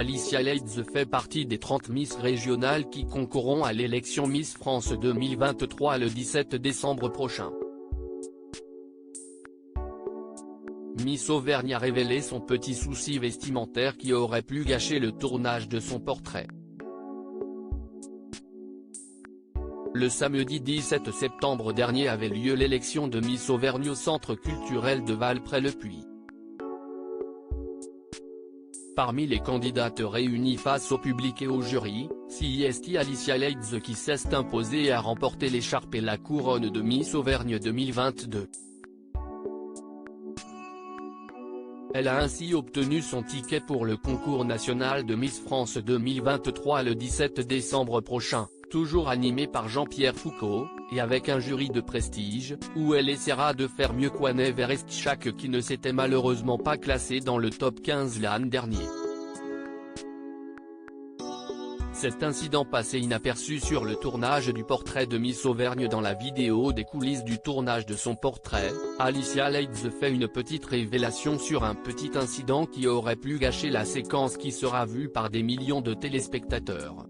Alicia Leeds fait partie des 30 Miss régionales qui concourront à l'élection Miss France 2023 le 17 décembre prochain. Miss Auvergne a révélé son petit souci vestimentaire qui aurait pu gâcher le tournage de son portrait. Le samedi 17 septembre dernier avait lieu l'élection de Miss Auvergne au Centre culturel de Val-près-le-Puy. Parmi les candidates réunies face au public et au jury, c'est Alicia Leeds qui s'est imposée et a remporté l'écharpe et la couronne de Miss Auvergne 2022. Elle a ainsi obtenu son ticket pour le concours national de Miss France 2023 le 17 décembre prochain, toujours animé par Jean-Pierre Foucault, et avec un jury de prestige, où elle essaiera de faire mieux qu'Anne Verestchak qui ne s'était malheureusement pas classée dans le top 15 l'an dernier. Cet incident passé inaperçu sur le tournage du portrait de Miss Auvergne. Dans la vidéo des coulisses du tournage de son portrait, Alicia Leeds fait une petite révélation sur un petit incident qui aurait pu gâcher la séquence qui sera vue par des millions de téléspectateurs.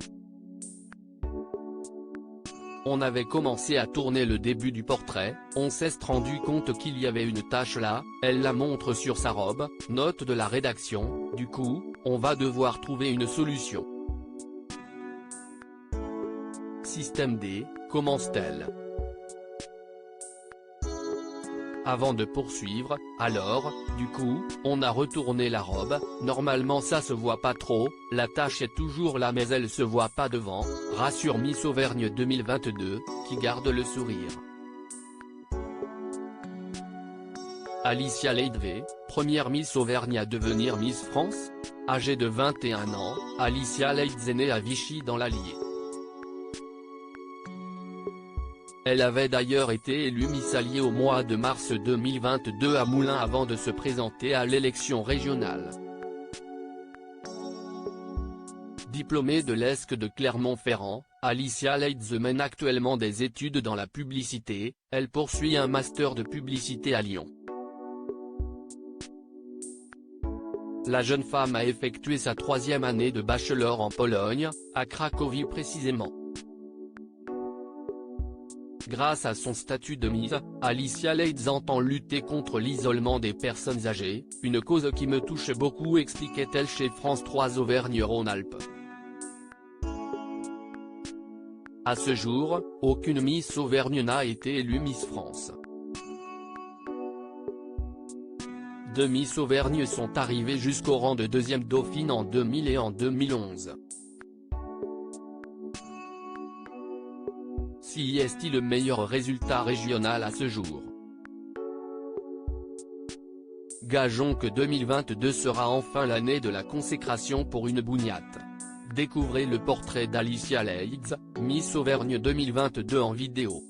On avait commencé à tourner le début du portrait, on s'est rendu compte qu'il y avait une tache là, elle la montre sur sa robe, note de la rédaction, du coup, on va devoir trouver une solution. Système D, commence-t-elle. Avant de poursuivre, alors, du coup, on a retourné la robe, normalement ça se voit pas trop, la tache est toujours là mais elle se voit pas devant, rassure Miss Auvergne 2022, qui garde le sourire. Alicia Leeds, première Miss Auvergne à devenir Miss France. Âgée de 21 ans, Alicia Leeds est née à Vichy dans l'Allier. Elle avait d'ailleurs été élue Miss Allier au mois de mars 2022 à Moulins avant de se présenter à l'élection régionale. Diplômée de l'ESC de Clermont-Ferrand, Alicia Leeds mène actuellement des études dans la publicité, elle poursuit un master de publicité à Lyon. La jeune femme a effectué sa 3e année de bachelor en Pologne, à Cracovie précisément. Grâce à son statut de Miss, Alicia Leeds entend lutter contre l'isolement des personnes âgées, une cause qui me touche beaucoup, expliquait-elle chez France 3 Auvergne-Rhône-Alpes. À ce jour, aucune Miss Auvergne n'a été élue Miss France. 2 Miss Auvergne sont arrivées jusqu'au rang de 2e dauphine en 2000 et en 2011. C'est le meilleur résultat régional à ce jour. Gageons que 2022 sera enfin l'année de la consécration pour une bougnate. Découvrez le portrait d'Alicia Leeds, Miss Auvergne 2022 en vidéo.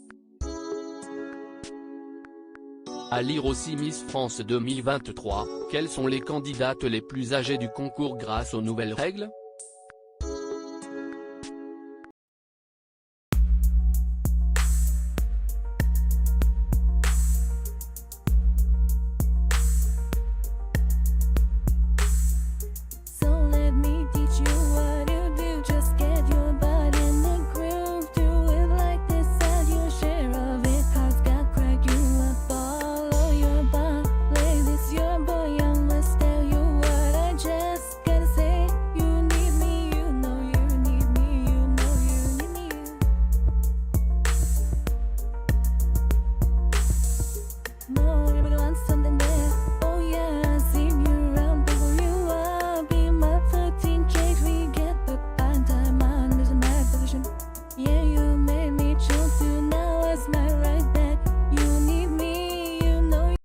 À lire aussi Miss France 2023, quelles sont les candidates les plus âgées du concours grâce aux nouvelles règles ?